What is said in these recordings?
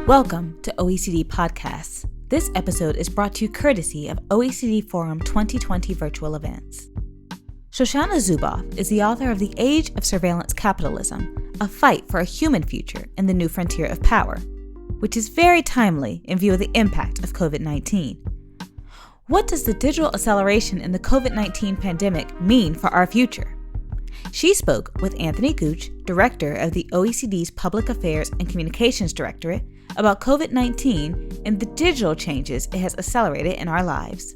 Welcome to OECD Podcasts. This episode is brought to you courtesy of OECD Forum 2020 virtual events. Shoshana Zuboff is the author of the Age of Surveillance Capitalism, a fight for a human future in the new frontier of power, which is very timely in view of the impact of COVID-19. What does the digital acceleration in the COVID-19 pandemic mean for our future? She spoke with Anthony Gooch, director of the OECD's Public Affairs and Communications Directorate, about COVID-19 and the digital changes it has accelerated in our lives.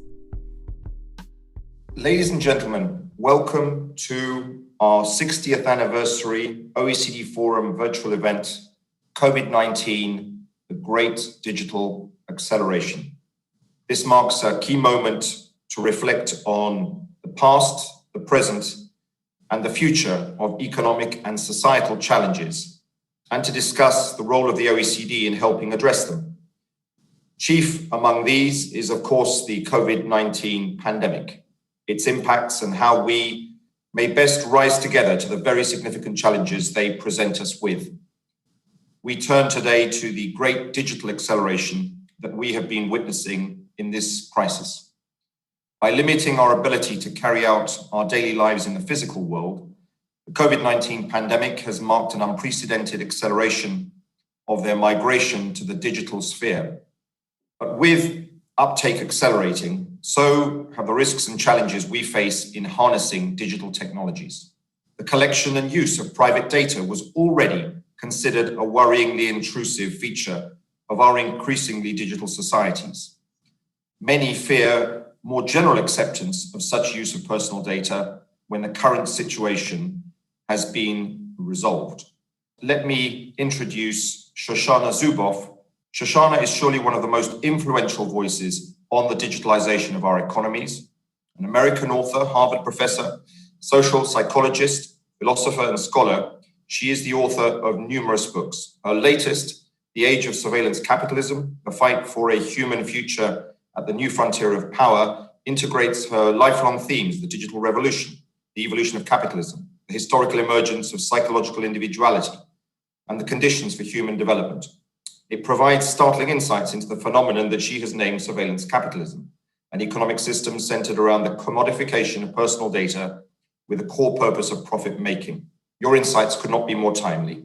Ladies and gentlemen, welcome to our 60th anniversary OECD Forum virtual event, COVID-19, the Great Digital Acceleration. This marks a key moment to reflect on the past, the present, and the future of economic and societal challenges, and to discuss the role of the OECD in helping address them. Chief among these is, of course, the COVID-19 pandemic, its impacts and how we may best rise together to the very significant challenges they present us with. We turn today to the great digital acceleration that we have been witnessing in this crisis. By limiting our ability to carry out our daily lives in the physical world, the COVID-19 pandemic has marked an unprecedented acceleration of their migration to the digital sphere. But with uptake accelerating, so have the risks and challenges we face in harnessing digital technologies. The collection and use of private data was already considered a worryingly intrusive feature of our increasingly digital societies. Many fear more general acceptance of such use of personal data when the current situation has been resolved. Let me introduce Shoshana Zuboff. Shoshana is surely one of the most influential voices on the digitalization of our economies. An American author, Harvard professor, social psychologist, philosopher, and scholar, she is the author of numerous books. Her latest, The Age of Surveillance Capitalism, The Fight for a Human Future at the New Frontier of Power, integrates her lifelong themes, the digital revolution, the evolution of capitalism, the historical emergence of psychological individuality, and the conditions for human development. It provides startling insights into the phenomenon that she has named surveillance capitalism, an economic system centered around the commodification of personal data with a core purpose of profit making. Your insights could not be more timely.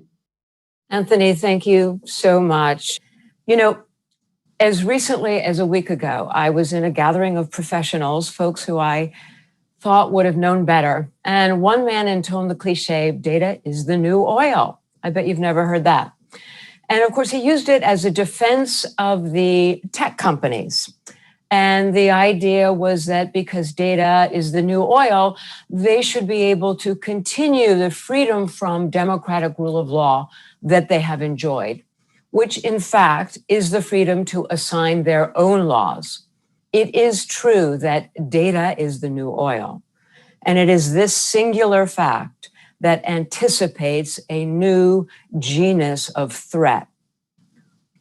Anthony, thank you so much. You know, as recently as a week ago, I was in a gathering of professionals, folks who I thought would have known better. And one man intoned the cliche, data is the new oil. I bet you've never heard that. And of course, he used it as a defense of the tech companies. And the idea was that because data is the new oil, they should be able to continue the freedom from democratic rule of law that they have enjoyed, which in fact is the freedom to assign their own laws. It is true that data is the new oil, and it is this singular fact that anticipates a new genus of threat.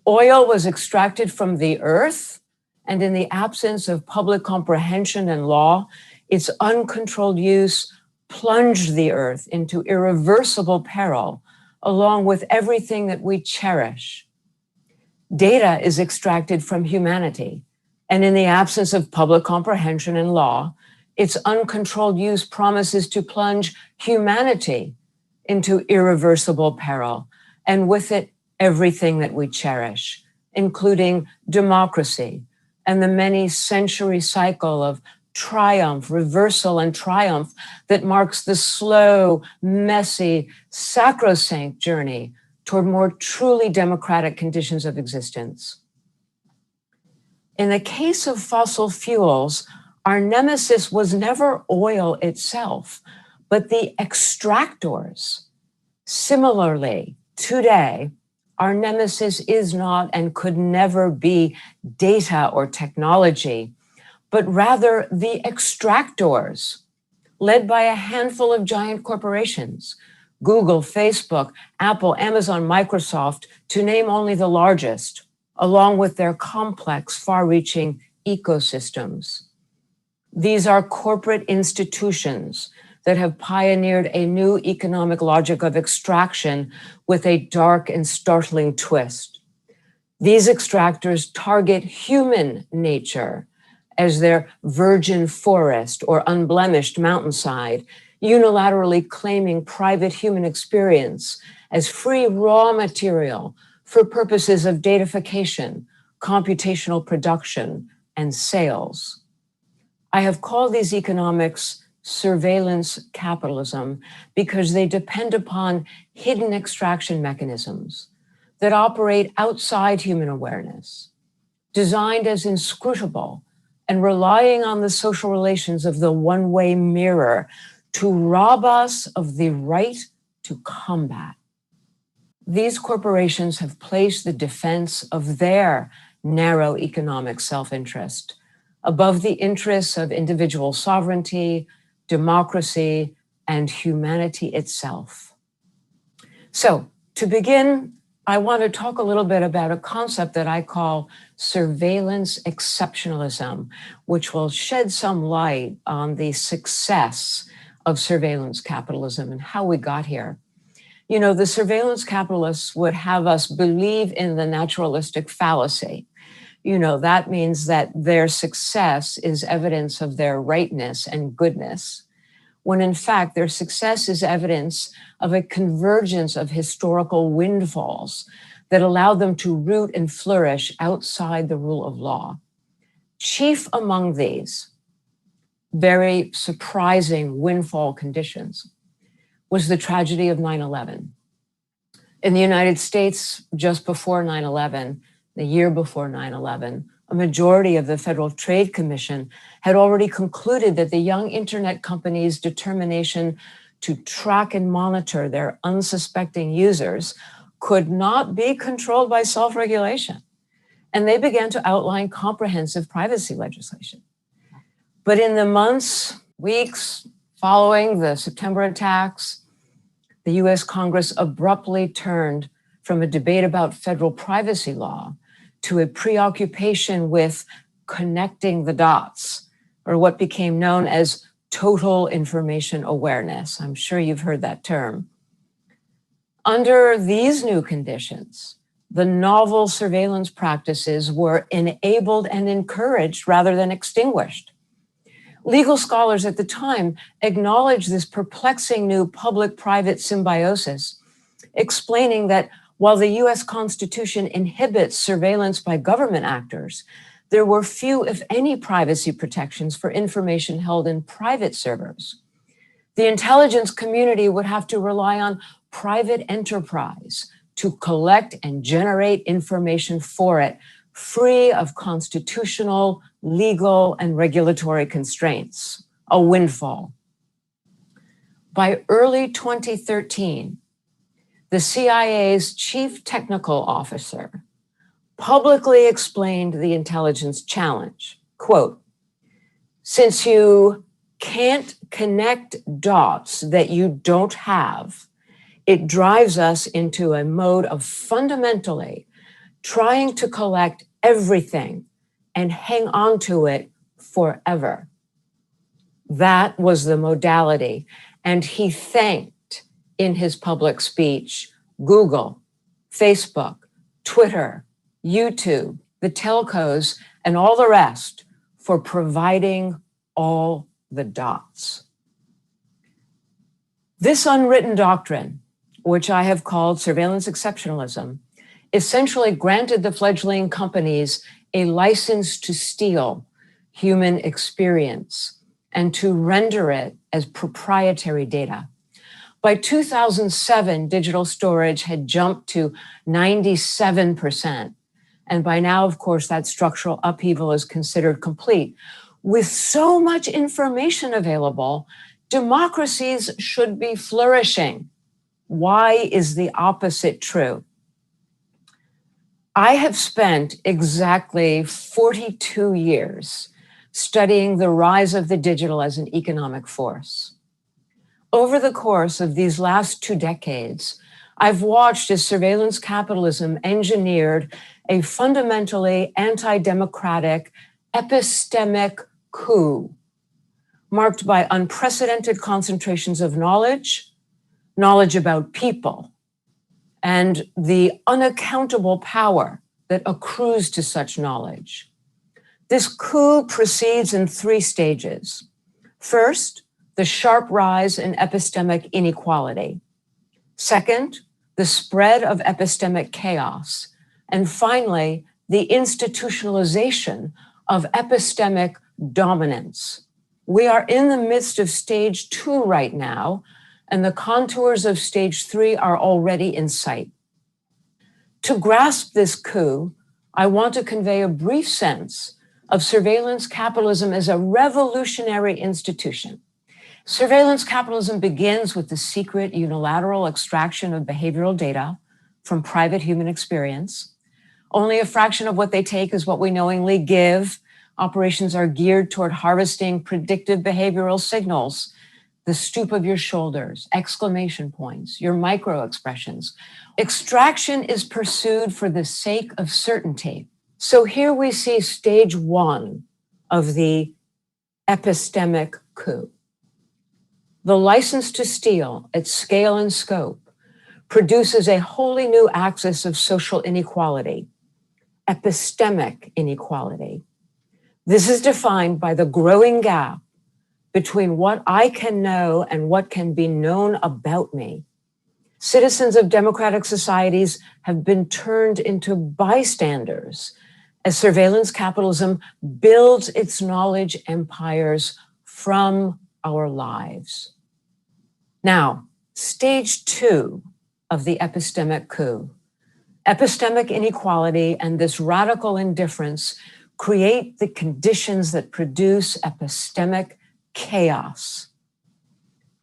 Oil was extracted from the earth, and in the absence of public comprehension and law, its uncontrolled use plunged the earth into irreversible peril, along with everything that we cherish. Data is extracted from humanity, and in the absence of public comprehension and law, its uncontrolled use promises to plunge humanity into irreversible peril, and with it, everything that we cherish, including democracy and the many-century cycle of triumph, reversal, and triumph that marks the slow, messy, sacrosanct journey toward more truly democratic conditions of existence. In the case of fossil fuels, our nemesis was never oil itself, but the extractors. Similarly, today, our nemesis is not and could never be data or technology, but rather the extractors, led by a handful of giant corporations, Google, Facebook, Apple, Amazon, Microsoft, to name only the largest, along with their complex, far-reaching ecosystems. These are corporate institutions that have pioneered a new economic logic of extraction with a dark and startling twist. These extractors target human nature as their virgin forest or unblemished mountainside, unilaterally claiming private human experience as free raw material for purposes of datafication, computational production, and sales. I have called these economics surveillance capitalism because they depend upon hidden extraction mechanisms that operate outside human awareness, designed as inscrutable and relying on the social relations of the one-way mirror to rob us of the right to combat. These corporations have placed the defense of their narrow economic self-interest above the interests of individual sovereignty, democracy, and humanity itself. So, to begin, I want to talk a little bit about a concept that I call surveillance exceptionalism, which will shed some light on the success of surveillance capitalism and how we got here. You know, the surveillance capitalists would have us believe in the naturalistic fallacy. You know, that means that their success is evidence of their rightness and goodness, when in fact their success is evidence of a convergence of historical windfalls that allowed them to root and flourish outside the rule of law. Chief among these very surprising windfall conditions was the tragedy of 9/11. In the United States, just before 9/11, the year before 9/11, a majority of the Federal Trade Commission had already concluded that the young internet companies' determination to track and monitor their unsuspecting users could not be controlled by self-regulation. And they began to outline comprehensive privacy legislation. But in the months, weeks following the September attacks, the US Congress abruptly turned from a debate about federal privacy law to a preoccupation with connecting the dots, or what became known as total information awareness. I'm sure you've heard that term. Under these new conditions, the novel surveillance practices were enabled and encouraged rather than extinguished. Legal scholars at the time acknowledged this perplexing new public-private symbiosis, explaining that while the US Constitution inhibits surveillance by government actors, there were few, if any, privacy protections for information held in private servers. The intelligence community would have to rely on private enterprise to collect and generate information for it, free of constitutional, legal, and regulatory constraints, a windfall. By early 2013, the CIA's chief technical officer publicly explained the intelligence challenge. Quote, "Since you can't connect dots that you don't have, it drives us into a mode of fundamentally trying to collect everything and hang on to it forever." That was the modality. And he thanked in his public speech Google, Facebook, Twitter, YouTube, the telcos, and all the rest for providing all the dots. This unwritten doctrine, which I have called surveillance exceptionalism, essentially granted the fledgling companies a license to steal human experience and to render it as proprietary data. By 2007, digital storage had jumped to 97%. And by now, of course, that structural upheaval is considered complete. With so much information available, democracies should be flourishing. Why is the opposite true? I have spent exactly 42 years studying the rise of the digital as an economic force. Over the course of these last 2 decades, I've watched as surveillance capitalism engineered a fundamentally anti-democratic epistemic coup, marked by unprecedented concentrations of knowledge about people, and the unaccountable power that accrues to such knowledge. This coup proceeds in 3 stages. First, the sharp rise in epistemic inequality. Second, the spread of epistemic chaos. And finally, the institutionalization of epistemic dominance. We are in the midst of stage 2 right now, and the contours of stage 3 are already in sight. To grasp this coup, I want to convey a brief sense of surveillance capitalism as a revolutionary institution. Surveillance capitalism begins with the secret unilateral extraction of behavioral data from private human experience. Only a fraction of what they take is what we knowingly give. Operations are geared toward harvesting predictive behavioral signals, the stoop of your shoulders, exclamation points, your micro expressions. Extraction is pursued for the sake of certainty. So here we see stage 1 of the epistemic coup. The license to steal at scale and scope produces a wholly new axis of social inequality, epistemic inequality. This is defined by the growing gap between what I can know and what can be known about me. Citizens of democratic societies have been turned into bystanders as surveillance capitalism builds its knowledge empires from our lives. Now, stage 2 of the epistemic coup. Epistemic inequality and this radical indifference create the conditions that produce epistemic chaos.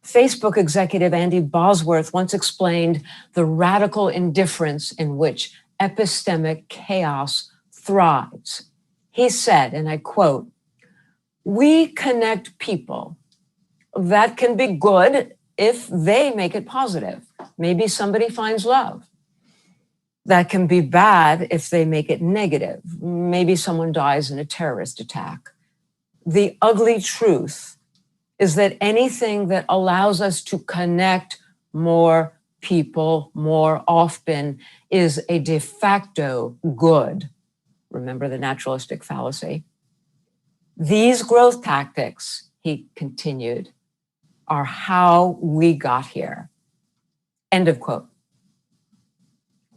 Facebook executive Andy Bosworth once explained the radical indifference in which epistemic chaos thrives. He said, and I quote, "We connect people. That can be good if they make it positive. Maybe somebody finds love. That can be bad if they make it negative. Maybe someone dies in a terrorist attack. The ugly truth is that anything that allows us to connect more people more often is a de facto good." Remember the naturalistic fallacy. "These growth tactics," he continued, "are how we got here." End of quote.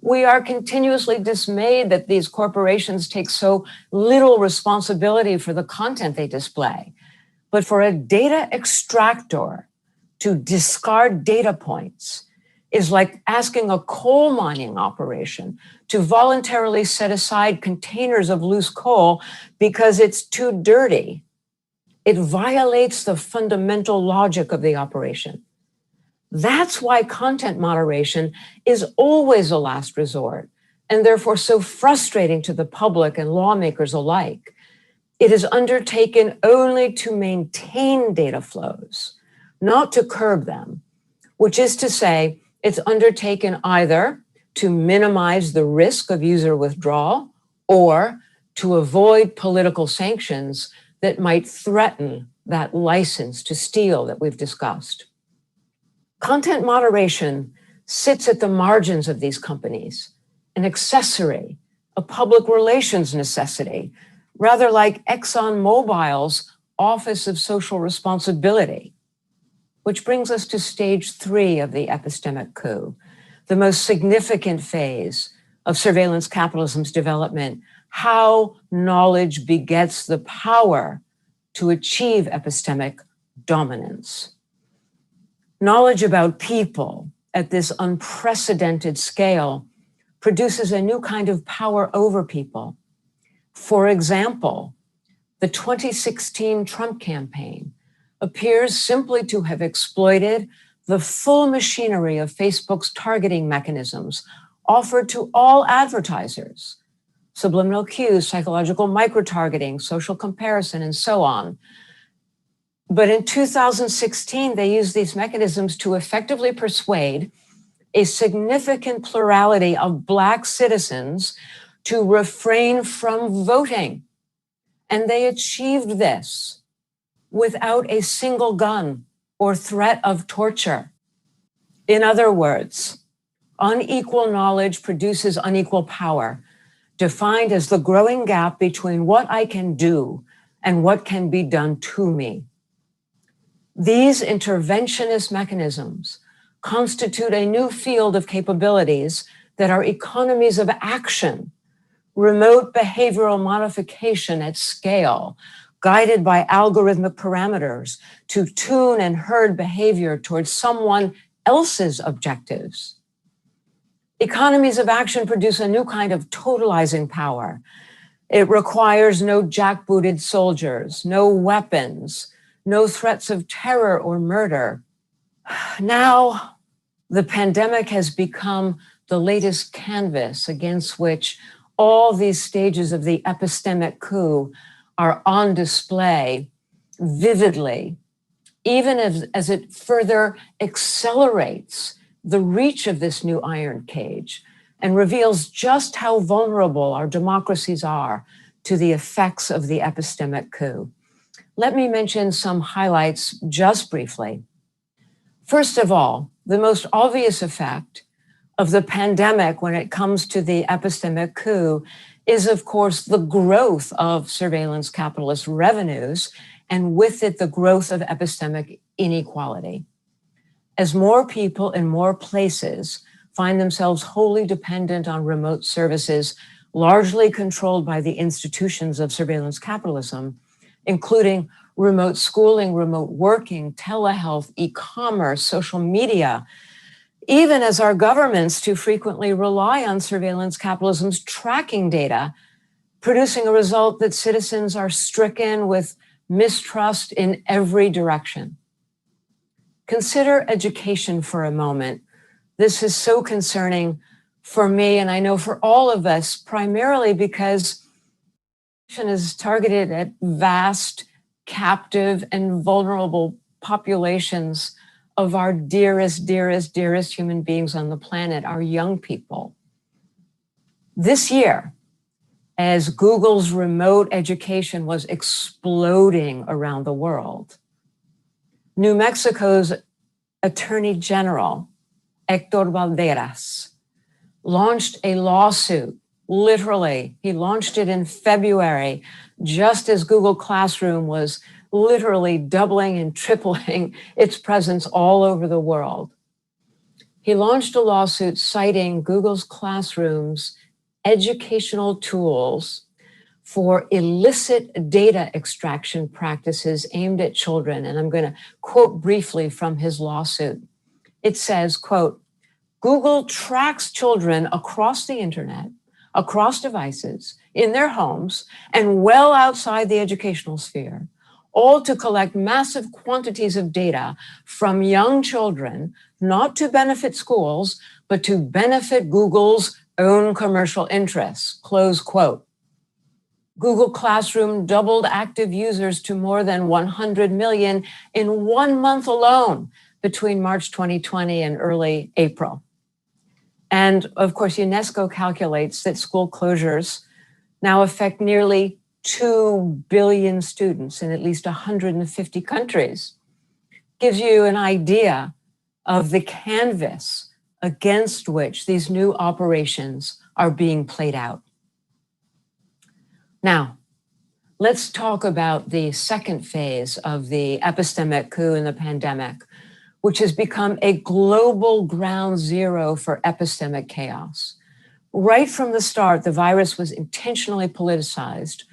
We are continuously dismayed that these corporations take so little responsibility for the content they display. But for a data extractor to discard data points is like asking a coal mining operation to voluntarily set aside containers of loose coal because it's too dirty. It violates the fundamental logic of the operation. That's why content moderation is always a last resort, and therefore so frustrating to the public and lawmakers alike. It is undertaken only to maintain data flows, not to curb them, which is to say, it's undertaken either to minimize the risk of user withdrawal or to avoid political sanctions that might threaten that license to steal that we've discussed. Content moderation sits at the margins of these companies, an accessory, a public relations necessity, rather like ExxonMobil's Office of Social Responsibility. Which brings us to stage 3 of the epistemic coup, the most significant phase of surveillance capitalism's development, how knowledge begets the power to achieve epistemic dominance. Knowledge about people at this unprecedented scale produces a new kind of power over people. For example, the 2016 Trump campaign appears simply to have exploited the full machinery of Facebook's targeting mechanisms offered to all advertisers, subliminal cues, psychological micro-targeting, social comparison, and so on. But in 2016, they used these mechanisms to effectively persuade a significant plurality of Black citizens to refrain from voting. And they achieved this without a single gun or threat of torture. In other words, unequal knowledge produces unequal power. defined as the growing gap between what I can do and what can be done to me. These interventionist mechanisms constitute a new field of capabilities that are economies of action, remote behavioral modification at scale, guided by algorithmic parameters to tune and herd behavior towards someone else's objectives. Economies of action produce a new kind of totalizing power. It requires no jackbooted soldiers, no weapons, no threats of terror or murder. Now, the pandemic has become the latest canvas against which all these stages of the epistemic coup are on display vividly, even as it further accelerates the reach of this new iron cage and reveals just how vulnerable our democracies are to the effects of the epistemic coup. Let me mention some highlights just briefly. First of all, the most obvious effect of the pandemic when it comes to the epistemic coup is, of course, the growth of surveillance capitalist revenues, and with it, the growth of epistemic inequality. As more people in more places find themselves wholly dependent on remote services, largely controlled by the institutions of surveillance capitalism, including remote schooling, remote working, telehealth, e-commerce, social media, even as our governments too frequently rely on surveillance capitalism's tracking data, producing a result that citizens are stricken with mistrust in every direction. Consider education for a moment. This is so concerning for me, and I know for all of us, primarily because education is targeted at vast, captive, and vulnerable populations of our dearest, dearest, dearest human beings on the planet, our young people. This year, as Google's remote education was exploding around the world, New Mexico's Attorney General, Hector Valderas, launched a lawsuit. Literally, he launched it in February, just as Google Classroom was literally doubling and tripling its presence all over the world. He launched a lawsuit citing Google's Classroom's educational tools for illicit data extraction practices aimed at children. And I'm going to quote briefly from his lawsuit. It says, quote, Google tracks children across the internet, across devices, in their homes, and well outside the educational sphere, all to collect massive quantities of data from young children, not to benefit schools, but to benefit Google's own commercial interests, close quote. Google Classroom doubled active users to more than 100 million in 1 month alone between March 2020 and early April. And of course, UNESCO calculates that school closures now affect nearly 2 billion students in at least 150 countries. Gives you an idea of the canvas against which these new operations are being played out. Now, let's talk about the second phase of the epistemic coup in the pandemic, which has become a global ground zero for epistemic chaos. Right from the start, the virus was intentionally politicized.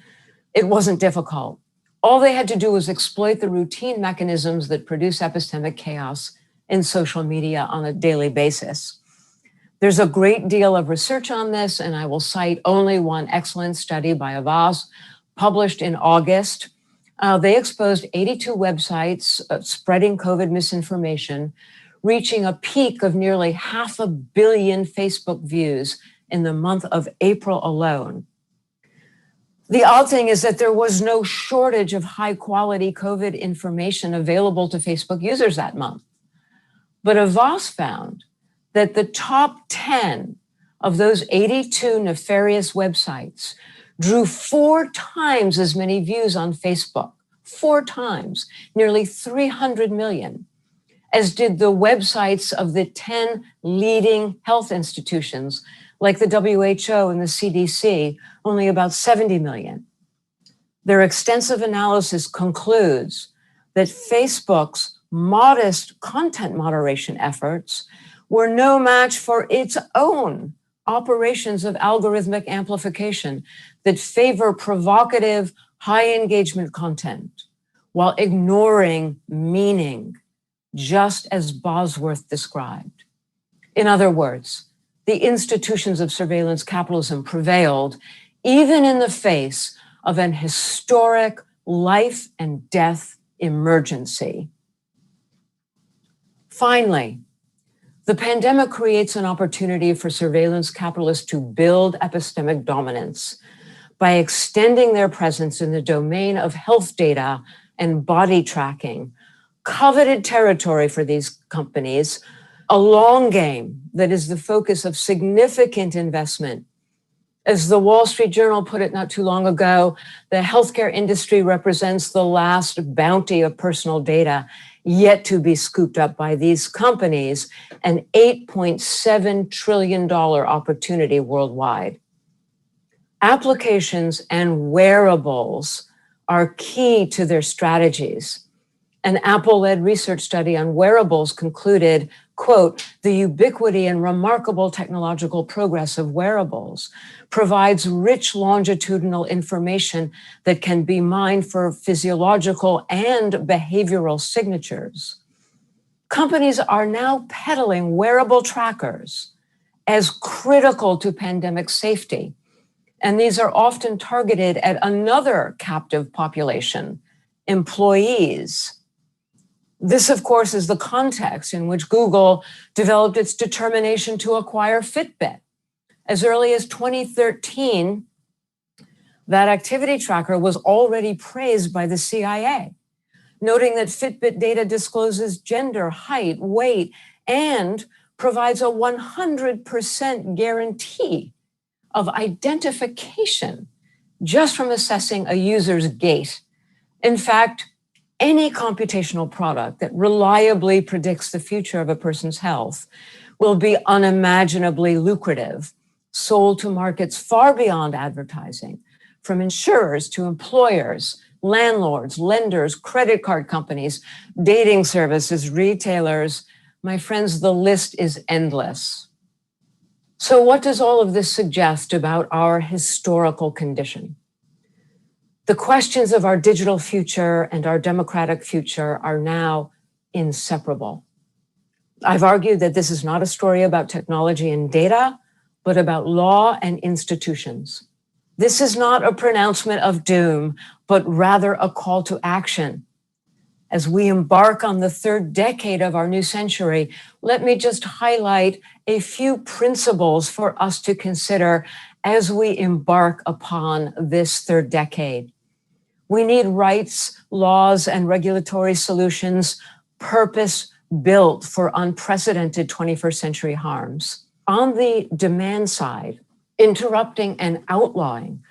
It wasn't difficult. All they had to do was exploit the routine mechanisms that produce epistemic chaos in social media on a daily basis. There's a great deal of research on this, and I will cite only one excellent study by Avaz, published in August. They exposed 82 websites spreading COVID misinformation, reaching a peak of nearly 500 million Facebook views in the month of April alone. The odd thing is that there was no shortage of high-quality COVID information available to Facebook users that month. But Avaz found that the top 10 of those 82 nefarious websites drew 4 times as many views on Facebook, 4 times, nearly 300 million, as did the websites of the 10 leading health institutions like the WHO and the CDC, only about 70 million. Their extensive analysis concludes that Facebook's modest content moderation efforts were no match for its own operations of algorithmic amplification that favor provocative, high engagement content while ignoring meaning, just as Bosworth described. In other words, the institutions of surveillance capitalism prevailed even in the face of an historic life and death emergency. Finally, the pandemic creates an opportunity for surveillance capitalists to build epistemic dominance by extending their presence in the domain of health data and body tracking, coveted territory for these companies, a long game that is the focus of significant investment. As the Wall Street Journal put it not too long ago, the healthcare industry represents the last bounty of personal data yet to be scooped up by these companies, an $8.7 trillion opportunity worldwide. Applications and wearables are key to their strategies. An Apple-led research study on wearables concluded, quote, the ubiquity and remarkable technological progress of wearables provides rich longitudinal information that can be mined for physiological and behavioral signatures. Companies are now peddling wearable trackers as critical to pandemic safety, and these are often targeted at another captive population, employees. This, of course, is the context in which Google developed its determination to acquire Fitbit. As early as 2013, that activity tracker was already praised by the CIA, noting that Fitbit data discloses gender, height, weight, and provides a 100% guarantee of identification just from assessing a user's gait. In fact, any computational product that reliably predicts the future of a person's health will be unimaginably lucrative, sold to markets far beyond advertising, from insurers to employers, landlords, lenders, credit card companies, dating services, retailers. My friends, the list is endless. So what does all of this suggest about our historical condition? The questions of our digital future and our democratic future are now inseparable. I've argued that this is not a story about technology and data, but about law and institutions. This is not a pronouncement of doom, but rather a call to action. As we embark on the third decade of our new century, let me just highlight a few principles for us to consider as we embark upon this third decade. We need rights, laws, and regulatory solutions purpose-built for unprecedented 21st century harms. On the demand side, interrupting and outlawing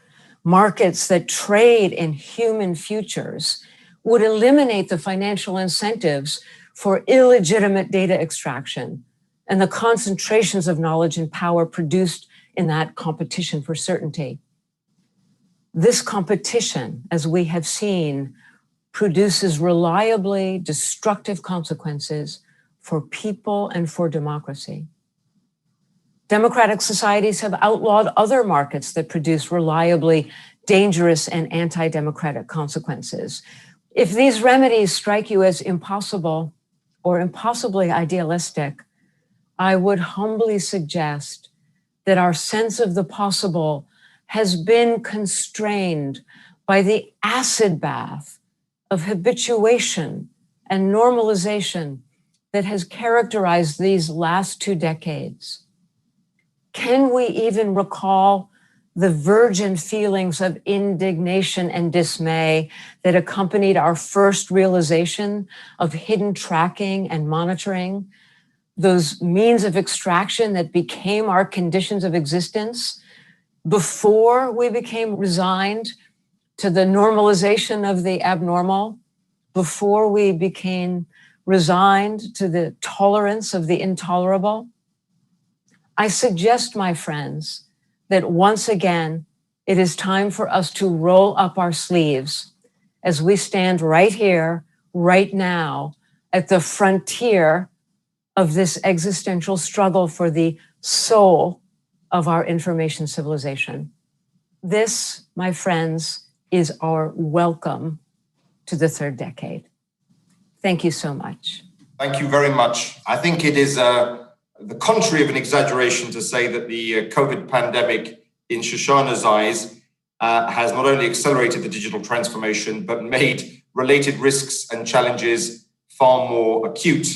markets that trade in human futures would eliminate the financial incentives for illegitimate data extraction and the concentrations of knowledge and power produced in that competition for certainty. This competition, as we have seen, produces reliably destructive consequences for people and for democracy. Democratic societies have outlawed other markets that produce reliably dangerous and anti-democratic consequences. If these remedies strike you as impossible or impossibly idealistic, I would humbly suggest that our sense of the possible has been constrained by the acid bath of habituation and normalization that has characterized these last 2 decades. Can we even recall the virgin feelings of indignation and dismay that accompanied our first realization of hidden tracking and monitoring, those means of extraction that became our conditions of existence before we became resigned to the normalization of the abnormal, before we became resigned to the tolerance of the intolerable? I suggest, my friends, that once again, it is time for us to roll up our sleeves as we stand right here, right now, at the frontier of this existential struggle for the soul of our information civilization. This, my friends, is our welcome to the third decade. Thank you so much. Thank you very much. I think it is the contrary of an exaggeration to say that the COVID pandemic, in Shoshana's eyes, has not only accelerated the digital transformation, but made related risks and challenges far more acute.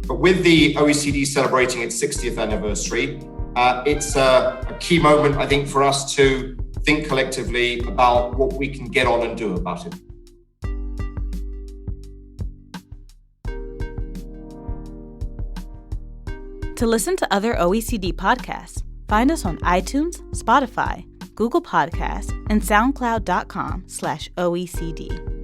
But with the OECD celebrating its 60th anniversary, it's a key moment, I think, for us to think collectively about what we can get on and do about it. To listen to other OECD podcasts, find us on iTunes, Spotify, Google Podcasts, and SoundCloud.com/OECD.